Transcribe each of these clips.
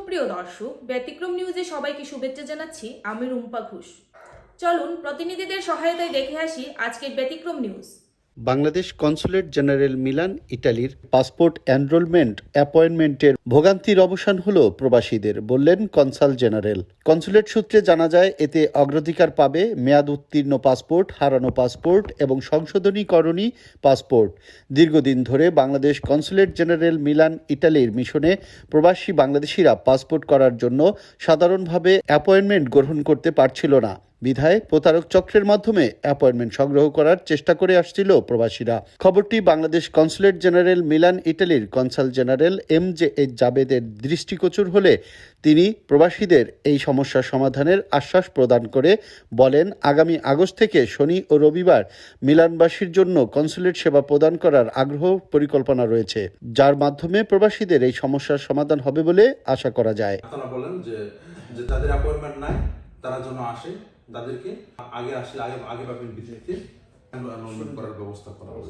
সুপ্রিয় দর্শক, ব্যতিক্রম নিউজে সবাইকে শুভেচ্ছা জানাচ্ছি। আমি রুম্পা ঘোষ। চলুন প্রতিনিধিদের সহায়তায় দেখে আসি আজকের ব্যতিক্রম news. Bangladesh consulate general Milan ইটালির পাসপোর্ট এনরোলমেন্ট অ্যাপয়েন্টমেন্টের ভোগান্তির অবসান হলো প্রবাসীদের, বললেন কনসাল জেনারেল। কনসুলেট সূত্রে জানা যায়, এতে অগ্রাধিকার পাবে মেয়াদ উত্তীর্ণ পাসপোর্ট, হারানো পাসপোর্ট এবং সংশোধনীকরণী পাসপোর্ট। দীর্ঘদিন ধরে বাংলাদেশ কনসুলেট জেনারেল মিলান ইটালির মিশনে প্রবাসী বাংলাদেশিরা পাসপোর্ট করার জন্য সাধারণভাবে অ্যাপয়েন্টমেন্ট গ্রহণ করতে পারছিল না। বিধায় প্রতারক চক্রের মাধ্যমে অ্যাপয়েন্টমেন্ট সংগ্রহ করার চেষ্টা করে আসছিল প্রবাসীরা। খবরটি বাংলাদেশ কনসুলেট জেনারেল মিলান ইটালির কনসাল জেনারেল MJH জাবেদের দৃষ্টিগোচর হলে তিনি প্রবাসীদের এই সমস্যার সমাধানের আশ্বাস প্রদান করে বলেন, আগামী আগস্ট থেকে শনি ও রবিবার মিলানবাসীর জন্য কনসুলেট সেবা প্রদান করার আগ্রহ পরিকল্পনা রয়েছে, যার মাধ্যমে প্রবাসীদের এই সমস্যার সমাধান হবে বলে আশা করা যায়। আপনারা বলেন যে যাদের অ্যাপয়েন্টমেন্ট নাই তারা যেন আসে, তাদেরকে আগে পাবেন ভিত্তিতে এনরোলমেন্ট করার ব্যবস্থা করা হবে।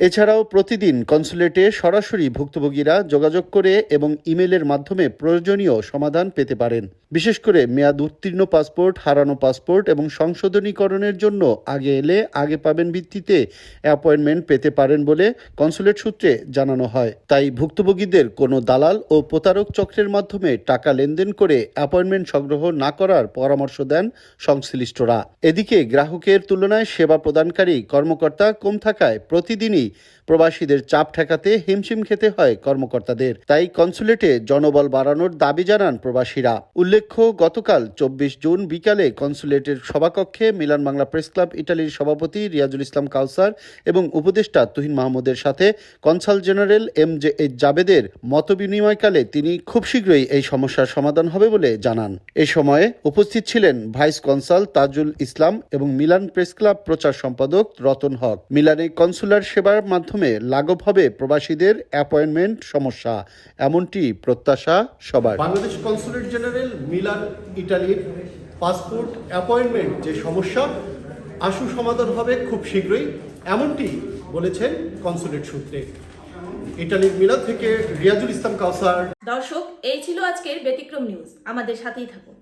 এছাড়াও প্রতিদিন কনসুলেটে সরাসরি ভুক্তভোগীরা যোগাযোগ করে এবং ইমেলের মাধ্যমে প্রয়োজনীয় সমাধান পেতে পারেন। বিশেষ করে মেয়াদ উত্তীর্ণ পাসপোর্ট, হারানো পাসপোর্ট এবং সংশোধনীকরণের জন্য আগে এলে আগে পাবেন ভিত্তিতে অ্যাপয়েন্টমেন্ট পেতে পারেন বলে কনসুলেট সূত্রে জানানো হয়। তাই ভুক্তভোগীদের কোনো দালাল ও প্রতারক চক্রের মাধ্যমে টাকা লেনদেন করে অ্যাপয়েন্টমেন্ট সংগ্রহ না করার পরামর্শ দেন সংশ্লিষ্টরা। এদিকে গ্রাহকের তুলনায় সেবা প্রদানকারী কর্মকর্তা কম থাকায় প্রতিদিনই প্রবাসীদের চাপ ঠেকাতে হিমশিম খেতে হয় কর্মকর্তাদের। তাই কনসুলেটে জনবল বাড়ানোর দাবি জানান প্রবাসীরা। উল্লেখ্য, গতকাল 24 জুন বিকালে কনসুলেটের সভাকক্ষে মিলান বাংলা প্রেস ক্লাব ইটালির সভাপতি রিয়াজুল ইসলাম কাউসার এবং উপদেষ্টা তুহিন মাহমুদের সাথে কনসাল জেনারেল MJH জাবেদের মতবিনিময়কালে তিনি খুব শীঘ্রই এই সমস্যার সমাধান হবে বলে জানান। এ সময়ে উপস্থিত ছিলেন ভাইস কনসাল তাজুল ইসলাম এবং মিলান প্রেস ক্লাব প্রচার সম্পাদক রতন হক। মিলানে কনসুলার সেবার মাধ্যমে লাঘব হবে প্রবাসীদের অ্যাপয়েন্টমেন্ট সমস্যা, এমনটি প্রত্যাশা সবার। বাংলাদেশ কনসুলেট জেনারেল মিলান ইটালির পাসপোর্ট অ্যাপয়েন্টমেন্ট যে সমস্যা আশু সমাধান হবে খুব শীঘ্রই, এমনটি বলেছেন কনসুলেট সূত্রে। ইটালির মিলান থেকে রিয়াজুল ইসলাম কাউসার। দর্শক, এই ছিল আজকের ব্যতিক্রম নিউজ। আমাদের সাথেই থাকুন।